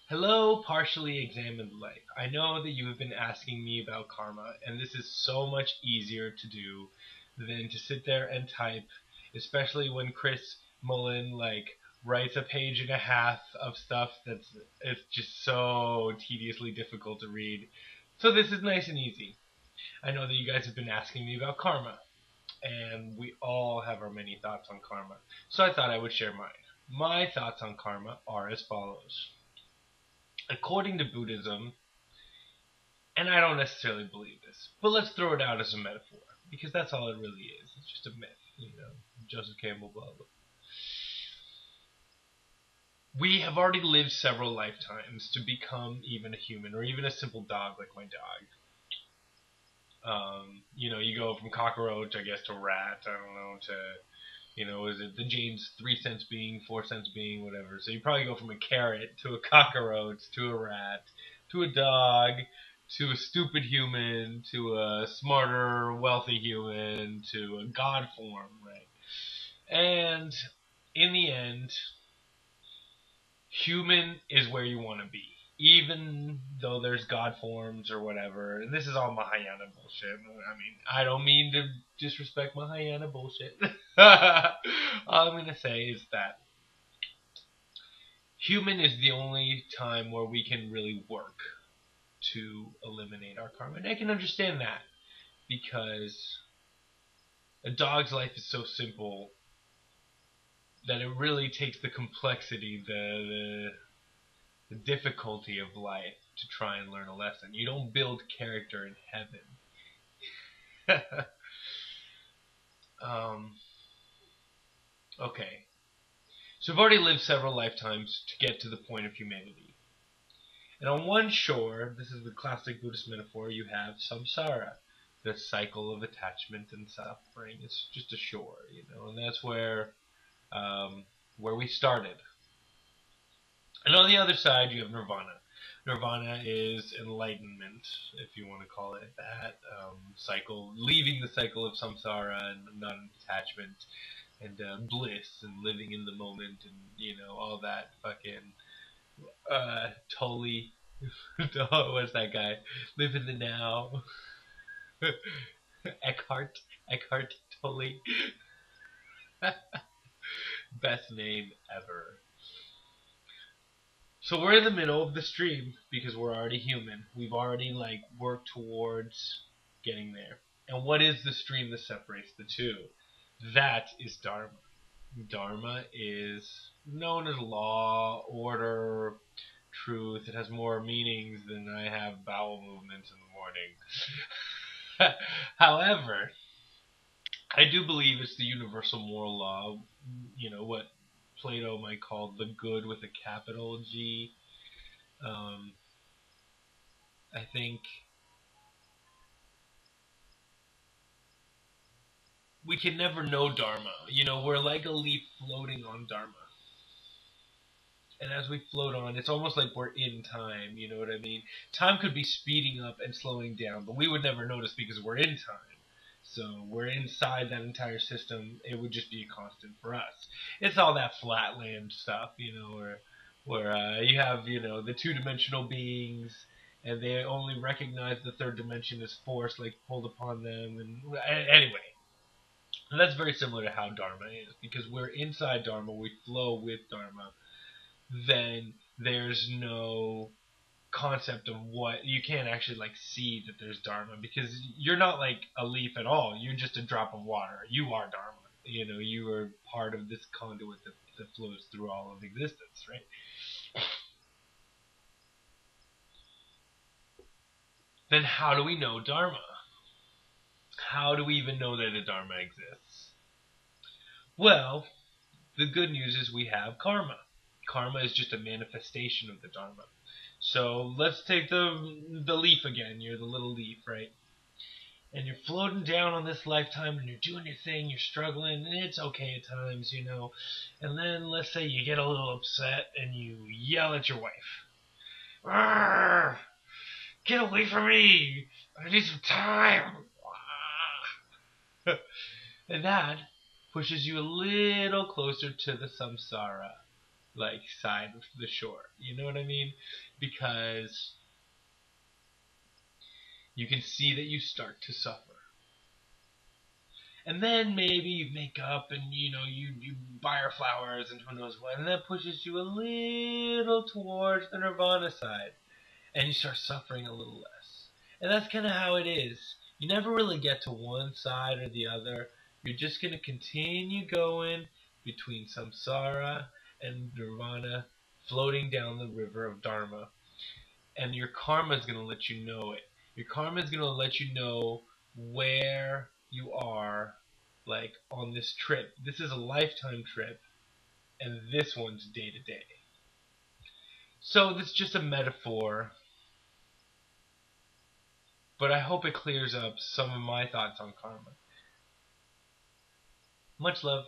Hello, partially examined life. I know that you have been asking me about karma, and this is so much easier to do than to sit there and type, especially when Chris Mullen writes a page and a half of stuff that's it's just so tediously difficult to read. So this is nice and easy. I know that you guys have been asking me about karma, and we all have our many thoughts on karma. So I thought I would share mine. My thoughts on karma are as follows. According to Buddhism, and I don't necessarily believe this, but let's throw it out as a metaphor, because that's all it really is. It's just a myth. Joseph Campbell, blah, blah. We have already lived several lifetimes to become even a human, or even a simple dog like my dog. You go from cockroach, I guess, to rat, I don't know, is it the James 3 cents being, 4 cents being, whatever. So you probably go from a carrot to a cockroach to a rat to a dog to a stupid human to a smarter, wealthy human to a god form, right? And in the end, human is where you want to be. Even though there's god forms or whatever, and this is all Mahayana bullshit. I mean, I don't mean to disrespect Mahayana bullshit. All I'm going to say is that human is the only time where we can really work to eliminate our karma. And I can understand that because a dog's life is so simple that it really takes the complexity, the difficulty of life to try and learn a lesson. You don't build character in heaven. Okay. So I've already lived several lifetimes to get to the point of humanity. And on one shore, this is the classic Buddhist metaphor, you have samsara, the cycle of attachment and suffering. It's just a shore, and that's where we started. And on the other side, you have nirvana. Nirvana is enlightenment, if you want to call it that. Cycle, leaving the cycle of samsara and non-attachment, and bliss, and living in the moment, and all that fucking Tolle. What's that guy? Live in the now. Eckhart Tolle. Best name ever. So we're in the middle of the stream because we're already human. We've already worked towards getting there. And what is the stream that separates the two? That is Dharma. Dharma is known as law, order, truth. It has more meanings than I have bowel movements in the morning. However, I do believe it's the universal moral law, what Plato might call the good with a capital G. I think we can never know Dharma. We're like a leaf floating on Dharma. And as we float on, it's almost like we're in time, you know what I mean? Time could be speeding up and slowing down, but we would never notice because we're in time. So we're inside that entire system. It would just be a constant for us. It's all that flatland stuff, where you have, the two-dimensional beings, and they only recognize the third dimension as force, pulled upon them. And anyway, and that's very similar to how Dharma is, because we're inside Dharma, we flow with Dharma. Then there's no concept of what you can't actually see that there's Dharma, because you're not like a leaf at all. You're just a drop of water. You are Dharma. You are part of this conduit that flows through all of existence, right? Then how do we know Dharma? How do we even know that a Dharma exists? Well, the good news is we have karma. Karma is just a manifestation of the Dharma. So let's take the leaf again. You're the little leaf, right? And you're floating down on this lifetime, and you're doing your thing, you're struggling, and it's okay at times, And then let's say you get a little upset, and you yell at your wife. "Arrgh! Get away from me! I need some time!" And that pushes you a little closer to the samsara, like side of the shore. You know what I mean? Because you can see that you start to suffer. And then maybe you make up and you buy her flowers and who knows what, and that pushes you a little towards the nirvana side, and you start suffering a little less. And that's kind of how it is. You never really get to one side or the other. You're just going to continue going between samsara and nirvana, floating down the river of dharma. And your karma is going to let you know it. Your karma is going to let you know where you are, like, on this trip. This is a lifetime trip, and this one's day to day. So that's just a metaphor, but I hope it clears up some of my thoughts on karma. Much love.